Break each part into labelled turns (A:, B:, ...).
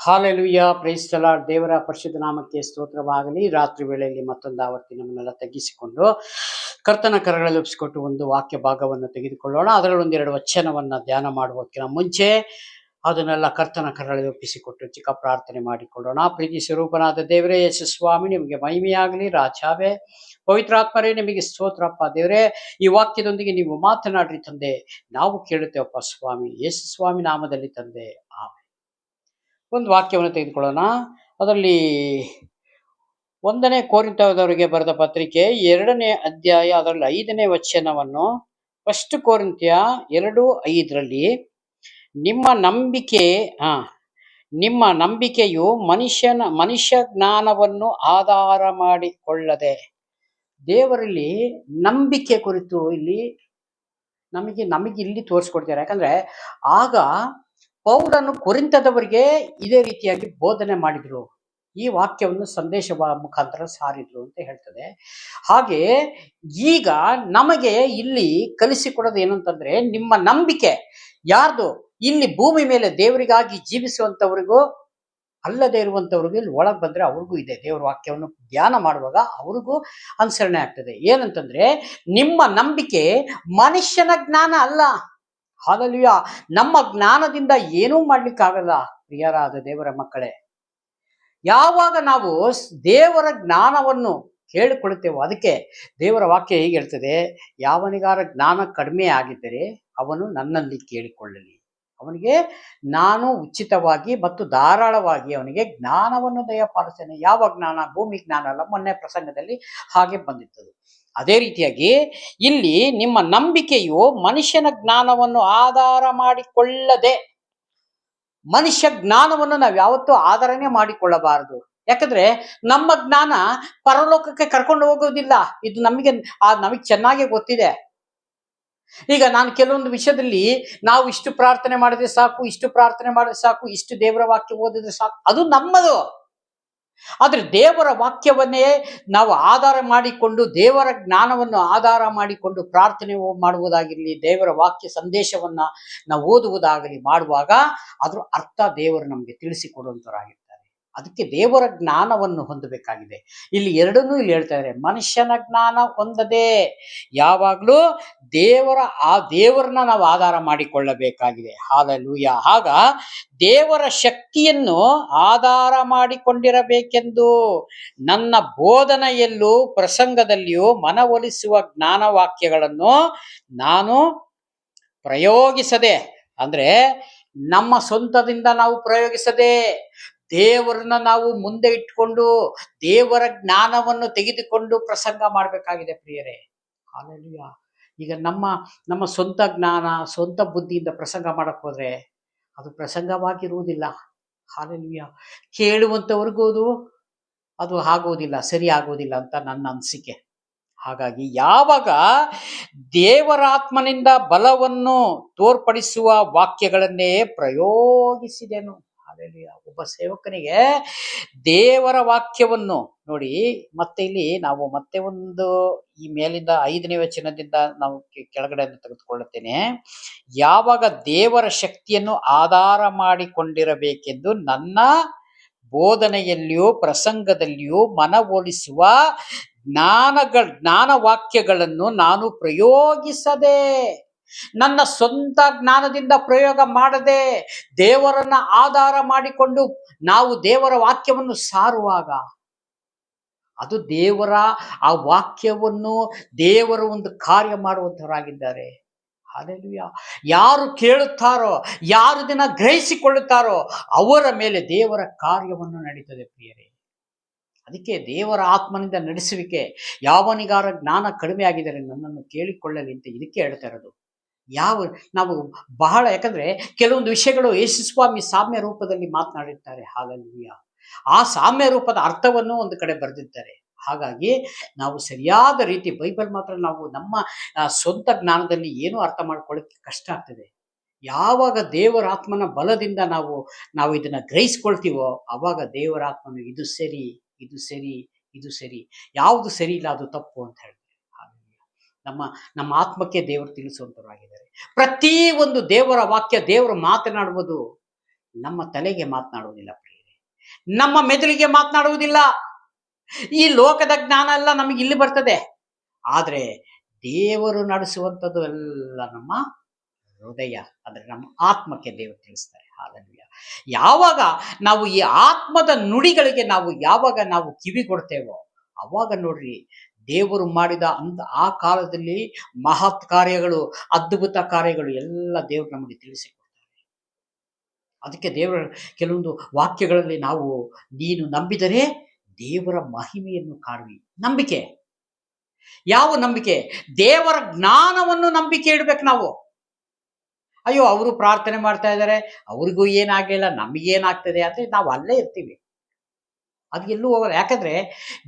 A: Hallelujah, praise the lord. ದೇವರ ಪರಿಶುದ್ಧ ನಾಮಕ್ಕೆ ಸ್ತೋತ್ರವಾಗಲಿ. ರಾತ್ರಿ ವೇಳೆಯಲ್ಲಿ ಮತ್ತೊಂದು ಆವರ್ತಿ ನಮ್ಮನ್ನೆಲ್ಲ ತಗ್ಗಿಸಿಕೊಂಡು ಕರ್ತನ ಕರಗಳಲ್ಲಿ ಒಪ್ಪಿಸಿಕೊಟ್ಟು ಒಂದು ವಾಕ್ಯ ಭಾಗವನ್ನು ತೆಗೆದುಕೊಳ್ಳೋಣ. ಅದರಲ್ಲಿ ಒಂದೆರಡು ವಚನವನ್ನ ಧ್ಯಾನ ಮಾಡುವುದಕ್ಕಿಂತ ಮುಂಚೆ ಅದನ್ನೆಲ್ಲ ಕರ್ತನ ಕರಗಳಲ್ಲಿ ಒಪ್ಪಿಸಿಕೊಟ್ಟು ಚಿಕ್ಕ ಪ್ರಾರ್ಥನೆ ಮಾಡಿಕೊಳ್ಳೋಣ. ಪ್ರೀತಿ ಸ್ವರೂಪನಾದ ದೇವರೇ, ಯೇಸು ಸ್ವಾಮಿ, ನಿಮಗೆ ಮಹಿಮೆಯಾಗಲಿ. ರಾಜಾವೇ, ಪವಿತ್ರಾತ್ಮರೇ, ನಿಮಗೆ ಸ್ತೋತ್ರಪ್ಪ. ದೇವರೇ, ಈ ವಾಕ್ಯದೊಂದಿಗೆ ನೀವು ಮಾತನಾಡ್ರಿ ತಂದೆ, ನಾವು ಕೇಳುತ್ತೇವಪ್ಪ ಸ್ವಾಮಿ. ಯೇಸು ಸ್ವಾಮಿ ನಾಮದಲ್ಲಿ ತಂದೆ, ಆಮೆನ್. ಒಂದು ವಾಕ್ಯವನ್ನು ತೆಗೆದುಕೊಳ್ಳೋಣ. ಅದರಲ್ಲಿ 1 ಕೊರಿಂಥದವರಿಗೆ ಬರೆದ ಪತ್ರಿಕೆ 2ನೇ ಅಧ್ಯಾಯ, ಅದರಲ್ಲಿ 5ನೇ ವಚನವನ್ನು, 1 ಕೊರಿಂಥ್ಯ 2:5ರಲ್ಲಿ, ನಿಮ್ಮ ನಂಬಿಕೆಯು ಮನುಷ್ಯ ಜ್ಞಾನವನ್ನು ಆಧಾರ ಮಾಡಿಕೊಳ್ಳದೆ. ದೇವರಲ್ಲಿ ನಂಬಿಕೆ ಕುರಿತು ಇಲ್ಲಿ ನಮಗೆ ಇಲ್ಲಿ ತೋರಿಸ್ಕೊಡ್ತಾರೆ. ಯಾಕಂದ್ರೆ ಆಗ ಪೌಲನು ಕೊರಿಂಥದವರಿಗೆ ಇದೇ ರೀತಿಯಾಗಿ ಬೋಧನೆ ಮಾಡಿದ್ರು, ಈ ವಾಕ್ಯವನ್ನು ಸಂದೇಶ ಮುಖಾಂತರ ಸಾರಿದ್ರು ಅಂತ ಹೇಳ್ತದೆ. ಹಾಗೆ ಈಗ ನಮಗೆ ಇಲ್ಲಿ ಕಲಿಸಿಕೊಡೋದು ಏನಂತಂದ್ರೆ, ನಿಮ್ಮ ನಂಬಿಕೆ ಯಾರ್ದು? ಇಲ್ಲಿ ಭೂಮಿ ಮೇಲೆ ದೇವರಿಗಾಗಿ ಜೀವಿಸುವಂತವ್ರಿಗೂ ಅಲ್ಲದೆ ಇರುವಂತವ್ರಿಗೂ ಇಲ್ಲಿ ಒಳಗೆ ಬಂದ್ರೆ ಅವ್ರಿಗೂ ಇದೆ. ದೇವರ ವಾಕ್ಯವನ್ನು ಧ್ಯಾನ ಮಾಡುವಾಗ ಅವ್ರಿಗೂ ಅನುಸರಣೆ ಆಗ್ತದೆ. ಏನಂತಂದ್ರೆ, ನಿಮ್ಮ ನಂಬಿಕೆ ಮನುಷ್ಯನ ಜ್ಞಾನ ಅಲ್ಲ. ಹಾಲೆಲೂಯ. ನಮ್ಮ ಜ್ಞಾನದಿಂದ ಏನೂ ಮಾಡ್ಲಿಕ್ಕಾಗಲ್ಲ ಪ್ರಿಯರಾದ ದೇವರ ಮಕ್ಕಳೇ. ಯಾವಾಗ ನಾವು ದೇವರ ಜ್ಞಾನವನ್ನು ಕೇಳಿಕೊಳ್ಳುತ್ತೇವೋ, ಅದಕ್ಕೆ ದೇವರ ವಾಕ್ಯ ಹೀಗೆ ಹೇಳ್ತದೆ, ಯಾವನಿಗಾರ ಜ್ಞಾನ ಕಡಿಮೆ ಆಗಿದ್ದರೆ ಅವನು ನನ್ನಲ್ಲಿ ಕೇಳಿಕೊಳ್ಳಲಿ, ಅವನಿಗೆ ನಾನು ಉಚಿತವಾಗಿ ಮತ್ತು ಧಾರಾಳವಾಗಿ ಅವನಿಗೆ ಜ್ಞಾನವನ್ನು ದಯಪಾಲಿಸ್ತೇನೆ. ಯಾವ ಜ್ಞಾನ? ಭೂಮಿ ಜ್ಞಾನ ಅಲ್ಲ. ಮೊನ್ನೆ ಪ್ರಸಂಗದಲ್ಲಿ ಹಾಗೆ ಬಂದಿತ್ತು. ಅದೇ ರೀತಿಯಾಗಿ ಇಲ್ಲಿ ನಿಮ್ಮ ನಂಬಿಕೆಯು ಮನುಷ್ಯನ ಜ್ಞಾನವನ್ನು ಆಧಾರ ಮಾಡಿಕೊಳ್ಳದೆ. ಮನುಷ್ಯ ಜ್ಞಾನವನ್ನು ನಾವು ಯಾವತ್ತೂ ಆಧಾರನೇ ಮಾಡಿಕೊಳ್ಳಬಾರದು. ಯಾಕಂದ್ರೆ ನಮ್ಮ ಜ್ಞಾನ ಪರಲೋಕಕ್ಕೆ ಕರ್ಕೊಂಡು ಹೋಗೋದಿಲ್ಲ. ಇದು ನಮಗೆ ಚೆನ್ನಾಗಿ ಗೊತ್ತಿದೆ. ಈಗ ನಾನು ಕೆಲವೊಂದು ವಿಷಯದಲ್ಲಿ ನಾವು ಇಷ್ಟು ಪ್ರಾರ್ಥನೆ ಮಾಡಿದ್ರೆ ಸಾಕು, ಇಷ್ಟು ಪ್ರಾರ್ಥನೆ ಮಾಡಿದ್ರೆ ಸಾಕು, ಇಷ್ಟು ದೇವರ ವಾಕ್ಯ ಓದಿದ್ರೆ ಸಾಕು, ಅದು ನಮ್ಮದು. ಆದ್ರೆ ದೇವರ ವಾಕ್ಯವನ್ನೇ ನಾವು ಆಧಾರ ಮಾಡಿಕೊಂಡು, ದೇವರ ಜ್ಞಾನವನ್ನು ಆಧಾರ ಮಾಡಿಕೊಂಡು ಪ್ರಾರ್ಥನೆ ಮಾಡುವುದಾಗಿರಲಿ, ದೇವರ ವಾಕ್ಯ ಸಂದೇಶವನ್ನ ನಾವು ಓದುವುದಾಗಲಿ ಮಾಡುವಾಗ ಅದ್ರ ಅರ್ಥ ದೇವರು ನಮಗೆ ತಿಳಿಸಿಕೊಡುವಂತವರಾಗಿರ್ತಾರೆ. ಅದಕ್ಕೆ ದೇವರ ಜ್ಞಾನವನ್ನು ಹೊಂದಬೇಕಾಗಿದೆ. ಇಲ್ಲಿ ಎರಡನ್ನೂ ಇಲ್ಲಿ ಹೇಳ್ತಾ ಇದ್ದಾರೆ. ಮನುಷ್ಯನ ಜ್ಞಾನ ಹೊಂದದೆ ಯಾವಾಗಲೂ ದೇವರನ್ನ ನಾವು ಆಧಾರ ಮಾಡಿಕೊಳ್ಳಬೇಕಾಗಿದೆ. ಹಾಲೆಲೂಯ. ಆಗ ದೇವರ ಶಕ್ತಿಯನ್ನು ಆಧಾರ ಮಾಡಿಕೊಂಡಿರಬೇಕೆಂದು ನನ್ನ ಬೋಧನೆಯಲ್ಲೂ ಪ್ರಸಂಗದಲ್ಲಿಯೂ ಮನವೊಲಿಸುವ ಜ್ಞಾನವಾಕ್ಯಗಳನ್ನು ನಾನು ಪ್ರಯೋಗಿಸದೆ, ಅಂದ್ರೆ ನಮ್ಮ ಸ್ವಂತದಿಂದ ನಾವು ಪ್ರಯೋಗಿಸದೆ, ದೇವರನ್ನ ನಾವು ಮುಂದೆ ಇಟ್ಕೊಂಡು ದೇವರ ಜ್ಞಾನವನ್ನು ತೆಗೆದುಕೊಂಡು ಪ್ರಸಂಗ ಮಾಡಬೇಕಾಗಿದೆ ಪ್ರಿಯರೇ. ಹಾಲೆಲೂಯ. ಈಗ ನಮ್ಮ ಸ್ವಂತ ಜ್ಞಾನ, ಸ್ವಂತ ಬುದ್ಧಿಯಿಂದ ಪ್ರಸಂಗ ಮಾಡಕ್ ಹೋದ್ರೆ ಅದು ಪ್ರಸಂಗವಾಗಿರುವುದಿಲ್ಲ. ಹಾಲೆಲೂಯ. ಕೇಳುವಂತವ್ರಿಗೂ ಅದು ಆಗೋದಿಲ್ಲ, ಸರಿ ಆಗೋದಿಲ್ಲ ಅಂತ ನನ್ನ ಅನಿಸಿಕೆ. ಹಾಗಾಗಿ ಯಾವಾಗ ದೇವರಾತ್ಮನಿಂದ ಬಲವನ್ನು ತೋರ್ಪಡಿಸುವ ವಾಕ್ಯಗಳನ್ನೇ ಪ್ರಯೋಗಿಸಿದೆನು. ಹಾಲೆಲೂಯ. ಒಬ್ಬ ಸೇವಕನಿಗೆ ದೇವರ ವಾಕ್ಯವನ್ನು ನೋಡಿ, ಮತ್ತೆ ಇಲ್ಲಿ ನಾವು ಮತ್ತೆ ಒಂದು ಈ ಮೇಲಿಂದ 5ನೇ ವಚನದಿಂದ ನಾವು ಕೆಳಗಡೆ ತೆಗೆದುಕೊಳ್ಳುತ್ತೇನೆ. ಯಾವಾಗ ದೇವರ ಶಕ್ತಿಯನ್ನು ಆಧಾರ ಮಾಡಿಕೊಂಡಿರಬೇಕೆಂದು ನನ್ನ ಬೋಧನೆಯಲ್ಲಿಯೂ ಪ್ರಸಂಗದಲ್ಲಿಯೂ ಮನವೊಲಿಸುವ ಜ್ಞಾನ ವಾಕ್ಯಗಳನ್ನು ನಾನು ಪ್ರಯೋಗಿಸದೆ, ನನ್ನ ಸ್ವಂತ ಜ್ಞಾನದಿಂದ ಪ್ರಯೋಗ ಮಾಡದೆ, ದೇವರನ್ನ ಆಧಾರ ಮಾಡಿಕೊಂಡು ನಾವು ದೇವರ ವಾಕ್ಯವನ್ನು ಸಾರುವಾಗ ಅದು ಆ ವಾಕ್ಯವನ್ನು ದೇವರ ಒಂದು ಕಾರ್ಯ ಮಾಡುವಂತವರಾಗಿದ್ದಾರೆ. ಹಾಲೆಲೂಯ. ಯಾರು ಕೇಳುತ್ತಾರೋ, ಯಾರು ದಿನ ಗ್ರಹಿಸಿಕೊಳ್ಳುತ್ತಾರೋ ಅವರ ಮೇಲೆ ದೇವರ ಕಾರ್ಯವನ್ನು ನಡೀತದೆ ಪ್ರಿಯರೇ. ಅದಕ್ಕೆ ದೇವರ ಆತ್ಮನಿಂದ ನಡೆಸುವಿಕೆ. ಯಾವನಿಗಾರ ಜ್ಞಾನ ಕಡಿಮೆ ಆಗಿದ್ದಾರೆ ನನ್ನನ್ನು ಕೇಳಿಕೊಳ್ಳಲಿ ಅಂತ ಇದಕ್ಕೆ ಹೇಳ್ತಾ ಇರೋದು. ನಾವು ಬಹಳ, ಯಾಕಂದ್ರೆ ಕೆಲವೊಂದು ವಿಷಯಗಳು ಯೇಸು ಸ್ವಾಮಿ ಸಾಮ್ಯ ರೂಪದಲ್ಲಿ ಮಾತನಾಡಿರ್ತಾರೆ. ಹಾಲೆಲೂಯ. ಆ ಸಾಮ್ಯ ರೂಪದ ಅರ್ಥವನ್ನು ಒಂದು ಕಡೆ ಬರೆದಿದ್ದಾರೆ. ಹಾಗಾಗಿ ನಾವು ಸರಿಯಾದ ರೀತಿ ಬೈಬಲ್ ಮಾತ್ರ ನಾವು ನಮ್ಮ ಸ್ವಂತ ಜ್ಞಾನದಲ್ಲಿ ಏನೂ ಅರ್ಥ ಮಾಡ್ಕೊಳ್ಳೋಕೆ ಕಷ್ಟ ಆಗ್ತದೆ. ಯಾವಾಗ ದೇವರ ಆತ್ಮನ ಬಲದಿಂದ ನಾವು ಇದನ್ನ ಗ್ರಹಿಸ್ಕೊಳ್ತೀವೋ ಅವಾಗ ದೇವರ ಆತ್ಮನು ಇದು ಸರಿ, ಇದು ಸರಿ, ಇದು ಸರಿ, ಯಾವುದು ಸರಿ ಇಲ್ಲ ಅದು ತಪ್ಪು ಅಂತ ಹೇಳ್ತಾರೆ. ನಮ್ಮ ಆತ್ಮಕ್ಕೆ ದೇವರು ತಿಳಿಸುವಂತವರಾಗಿದ್ದಾರೆ. ಪ್ರತಿ ಒಂದು ದೇವರ ವಾಕ್ಯ, ದೇವರು ಮಾತನಾಡುವುದು ನಮ್ಮ ತಲೆಗೆ ಮಾತನಾಡುವುದಿಲ್ಲ ಪ್ರಿಯರೇ, ನಮ್ಮ ಮೆದುಳಿಗೆ ಮಾತನಾಡುವುದಿಲ್ಲ. ಈ ಲೋಕದ ಜ್ಞಾನ ಎಲ್ಲ ನಮಗೆ ಇಲ್ಲಿ ಬರ್ತದೆ, ಆದ್ರೆ ದೇವರು ನಡೆಸುವಂಥದ್ದು ಎಲ್ಲ ನಮ್ಮ ಹೃದಯ, ಅಂದ್ರೆ ನಮ್ಮ ಆತ್ಮಕ್ಕೆ ದೇವರು ತಿಳಿಸ್ತಾರೆ. ಹಾಲೆಲೂಯ. ಯಾವಾಗ ನಾವು ಈ ಆತ್ಮದ ನುಡಿಗಳಿಗೆ ಯಾವಾಗ ನಾವು ಕಿವಿ ಕೊಡ್ತೇವೋ, ಅವಾಗ ನೋಡ್ರಿ ದೇವರು ಮಾಡಿದ ಆ ಕಾಲದಲ್ಲಿ ಮಹತ್ ಕಾರ್ಯಗಳು, ಅದ್ಭುತ ಕಾರ್ಯಗಳು ಎಲ್ಲ ದೇವರು ನಮಗೆ ತಿಳಿಸಿಕೊಡ್ತಾರೆ. ಅದಕ್ಕೆ ದೇವರ ಕೆಲವೊಂದು ವಾಕ್ಯಗಳಲ್ಲಿ ನೀನು ನಂಬಿದರೆ ದೇವರ ಮಹಿಮೆಯನ್ನು ಕಾಣುವಿ. ನಂಬಿಕೆ, ಯಾವ ನಂಬಿಕೆ? ದೇವರ ಜ್ಞಾನವನ್ನು ನಂಬಿಕೆ ಇಡ್ಬೇಕು ನಾವು. ಅಯ್ಯೋ, ಅವರು ಪ್ರಾರ್ಥನೆ ಮಾಡ್ತಾ ಇದ್ದಾರೆ, ಅವ್ರಿಗೂ ಏನಾಗಲಿಲ್ಲ, ನಮಗೇನಾಗ್ತದೆ ಅಂದ್ರೆ ನಾವು ಅಲ್ಲೇ ಇರ್ತೀವಿ, ಅದು ಎಲ್ಲೂ ಹೋಗಲ್ಲ. ಯಾಕಂದ್ರೆ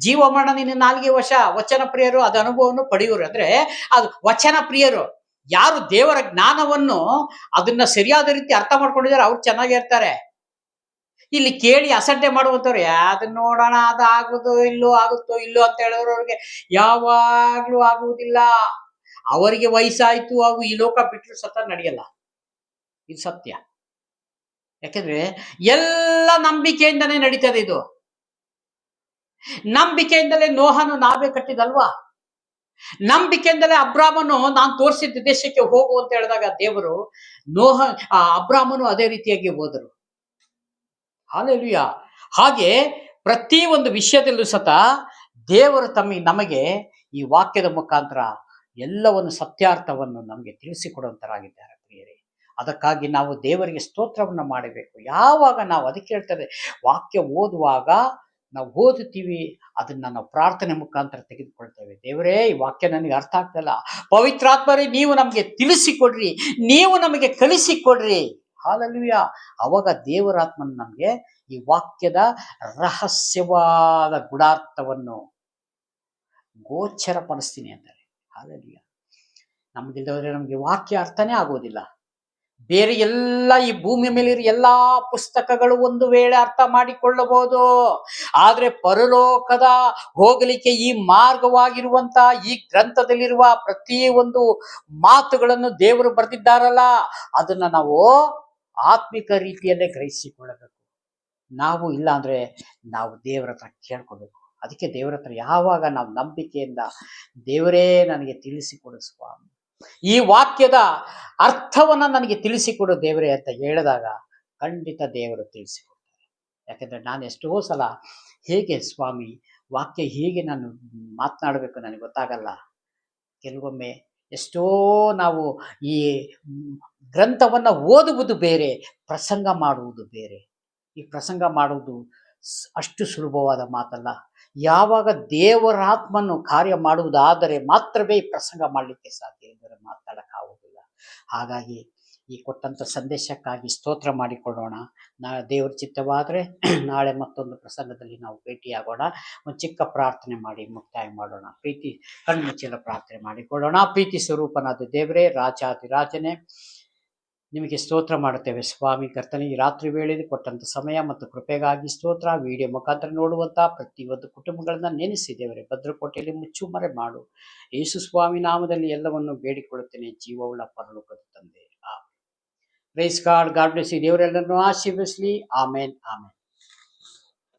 A: ಜೀವಮರಣ ನಿನ್ನ ನಾಲ್ಗೆ ವಶ, ವಚನ ಪ್ರಿಯರು ಅದು ಅನುಭವವನ್ನು ಪಡೆಯುವರು. ಅಂದ್ರೆ ಅದು ವಚನ ಪ್ರಿಯರು ಯಾರು ದೇವರ ಜ್ಞಾನವನ್ನು ಅದನ್ನ ಸರಿಯಾದ ರೀತಿ ಅರ್ಥ ಮಾಡ್ಕೊಂಡಿದ್ದಾರೆ, ಅವ್ರು ಚೆನ್ನಾಗಿರ್ತಾರೆ. ಇಲ್ಲಿ ಕೇಳಿ ಅಸಡ್ಡೆ ಮಾಡುವಂಥವ್ರು, ಅದನ್ನ ನೋಡೋಣ, ಅದು ಆಗುತ್ತೋ ಇಲ್ಲೋ ಅಂತ ಹೇಳಿದ್ರು ಅವ್ರಿಗೆ ಯಾವಾಗ್ಲೂ ಆಗುವುದಿಲ್ಲ. ಅವರಿಗೆ ವಯಸ್ಸಾಯ್ತು, ಅವು ಈ ಲೋಕ ಬಿಟ್ಟರು ಸತ ನಡೆಯಲ್ಲ. ಇದು ಸತ್ಯ. ಯಾಕೆಂದ್ರೆ ಎಲ್ಲ ನಂಬಿಕೆಯಿಂದನೇ ನಡೀತದೆ. ಇದು ನಂಬಿಕೆಯಿಂದಲೇ ನೋಹನು ನಾವೇ ಕಟ್ಟಿದಲ್ವಾ? ನಂಬಿಕೆಯಿಂದಲೇ ಅಬ್ರಾಮನು ನಾನು ತೋರಿಸಿದ ದೇಶಕ್ಕೆ ಹೋಗು ಅಂತ ಹೇಳಿದಾಗ ದೇವರು ಅಬ್ರಾಮನು ಅದೇ ರೀತಿಯಾಗಿ ಹೋದರು. ಹಾಲೆಲೂಯ. ಹಾಗೆ ಪ್ರತಿ ಒಂದು ವಿಷಯದಲ್ಲೂ ಸತ ದೇವರು ನಮಗೆ ಈ ವಾಕ್ಯದ ಮುಖಾಂತರ ಎಲ್ಲವನ್ನು ಸತ್ಯಾರ್ಥವನ್ನು ನಮಗೆ ತಿಳಿಸಿಕೊಡುವಂತರಾಗಿದ್ದಾರೆ ಪ್ರಿಯರೇ. ಅದಕ್ಕಾಗಿ ನಾವು ದೇವರಿಗೆ ಸ್ತೋತ್ರವನ್ನು ಮಾಡಬೇಕು. ಯಾವಾಗ ನಾವು ಅದಕ್ಕೆ ಹೇಳ್ತಾರೆ, ವಾಕ್ಯ ಓದುವಾಗ ನಾವು ಓದುತ್ತೀವಿ, ಅದನ್ನ ನಾವು ಪ್ರಾರ್ಥನೆ ಮುಖಾಂತರ ತೆಗೆದುಕೊಳ್ತೇವೆ. ದೇವರೇ, ಈ ವಾಕ್ಯ ನನಗೆ ಅರ್ಥ ಆಗ್ತಲ್ಲ, ಪವಿತ್ರಾತ್ಮರೇ ನೀವು ನಮಗೆ ತಿಳಿಸಿಕೊಡ್ರಿ, ನೀವು ನಮಗೆ ಕಲಿಸಿಕೊಡ್ರಿ. ಹಾಲೆಲೂಯ. ಅವಾಗ ದೇವರಾತ್ಮನ ನಮಗೆ ಈ ವಾಕ್ಯದ ರಹಸ್ಯವಾದ ಗುಡಾರ್ಥವನ್ನು ಗೋಚರಪಡಿಸ್ತೀನಿ ಅಂತಾರೆ. ಹಾಲೆಲೂಯ. ನಮಗಿಲ್ಲದ್ರೆ ನಮಗೆ ವಾಕ್ಯ ಅರ್ಥನೇ ಆಗೋದಿಲ್ಲ. ಬೇರೆ ಎಲ್ಲ ಈ ಭೂಮಿ ಮೇಲಿರೋ ಎಲ್ಲಾ ಪುಸ್ತಕಗಳು ಒಂದು ವೇಳೆ ಅರ್ಥ ಮಾಡಿಕೊಳ್ಳಬಹುದು, ಆದ್ರೆ ಪರಲೋಕದ ಹೋಗಲಿಕ್ಕೆ ಈ ಮಾರ್ಗವಾಗಿರುವಂತ ಈ ಗ್ರಂಥದಲ್ಲಿರುವ ಪ್ರತಿ ಒಂದು ಮಾತುಗಳನ್ನು ದೇವರು ಬರೆದಿದ್ದಾರಲ್ಲ, ಅದನ್ನ ನಾವು ಆತ್ಮಿಕ ರೀತಿಯಲ್ಲೇ ಗ್ರಹಿಸಿಕೊಳ್ಳಬೇಕು. ನಾವು ಇಲ್ಲ ಅಂದ್ರೆ ನಾವು ದೇವರ ಹತ್ರ ಕೇಳ್ಕೋಬೇಕು. ಅದಕ್ಕೆ ದೇವರ ಹತ್ರ ಯಾವಾಗ ನಾವು ನಂಬಿಕೆಯಿಂದ, ದೇವರೇ ನನಗೆ ತಿಳಿಸಿಕೊಡು ಸ್ವಾಮಿ, ಈ ವಾಕ್ಯದ ಅರ್ಥವನ್ನ ನನಗೆ ತಿಳಿಸಿಕೊಡು ದೇವರೇ ಅಂತ ಹೇಳಿದಾಗ ಖಂಡಿತ ದೇವರು ತಿಳಿಸಿಕೊಡ್ತಾರೆ. ಯಾಕಂದ್ರೆ ನಾನು ಎಷ್ಟೋ ಸಲ ಹೇಗೆ ಸ್ವಾಮಿ ವಾಕ್ಯ ಹೇಗೆ ನಾನು ಮಾತನಾಡಬೇಕು ನನಗೆ ಗೊತ್ತಾಗಲ್ಲ. ಕೆಲವೊಮ್ಮೆ ಎಷ್ಟೋ ನಾವು ಈ ಗ್ರಂಥವನ್ನ ಓದುವುದು ಬೇರೆ, ಪ್ರಸಂಗ ಮಾಡುವುದು ಬೇರೆ. ಈ ಪ್ರಸಂಗ ಮಾಡುವುದು ಅಷ್ಟು ಸುಲಭವಾದ ಮಾತಲ್ಲ. ಯಾವಾಗ ದೇವರಾತ್ಮನು ಕಾರ್ಯ ಮಾಡುವುದಾದರೆ ಮಾತ್ರವೇ ಈ ಪ್ರಸಂಗ ಮಾಡಲಿಕ್ಕೆ ಸಾಧ್ಯ, ಇದ್ದರೆ ಮಾತಾಡಕ್ಕಾಗುವುದಿಲ್ಲ. ಹಾಗಾಗಿ ಈ ಕೊಟ್ಟಂತ ಸಂದೇಶಕ್ಕಾಗಿ ಸ್ತೋತ್ರ ಮಾಡಿಕೊಳ್ಳೋಣ. ದೇವರ ಚಿತ್ತವಾದರೆ ನಾಳೆ ಮತ್ತೊಂದು ಪ್ರಸಂಗದಲ್ಲಿ ನಾವು ಭೇಟಿಯಾಗೋಣ. ಒಂದು ಚಿಕ್ಕ ಪ್ರಾರ್ಥನೆ ಮಾಡಿ ಮುಕ್ತಾಯ ಮಾಡೋಣ. ಕಣ್ಮುಚ್ಚಿದ ಪ್ರಾರ್ಥನೆ ಮಾಡಿಕೊಳ್ಳೋಣ. ಪ್ರೀತಿ ಸ್ವರೂಪನಾದ ದೇವರೇ, ರಾಜಾದಿರಾಜನೇ, ನಿಮಗೆ ಸ್ತೋತ್ರ ಮಾಡುತ್ತೇವೆ ಸ್ವಾಮಿ. ಕರ್ತನೆ, ಈ ರಾತ್ರಿ ವೇಳೆಯಲ್ಲಿ ಕೊಟ್ಟಂತ ಸಮಯ ಮತ್ತು ಕೃಪೆಗಾಗಿ ಸ್ತೋತ್ರ. ವಿಡಿಯೋ ಮುಖಾಂತರ ನೋಡುವಂತ ಪ್ರತಿಯೊಂದು ಕುಟುಂಬಗಳನ್ನ ನೆನೆಸಿ ದೇವರೇ ಭದ್ರಕೋಟೆಯಲ್ಲಿ ಮುಚ್ಚುಮರೆ ಮಾಡು. ಯೇಸು ಸ್ವಾಮಿ ನಾಮದಲ್ಲಿ ಎಲ್ಲವನ್ನು ಬೇಡಿಕೊಳ್ಳುತ್ತೇನೆ, ಜೀವವುಳ್ಳ ಪರಲೋಕದ ತಂದೆ. Praise God. God bless you. ದೇವರೆಲ್ಲರನ್ನು ಆಶೀರ್ವದಿಸಲಿ. ಆಮೇನ್, ಆಮೇನ್.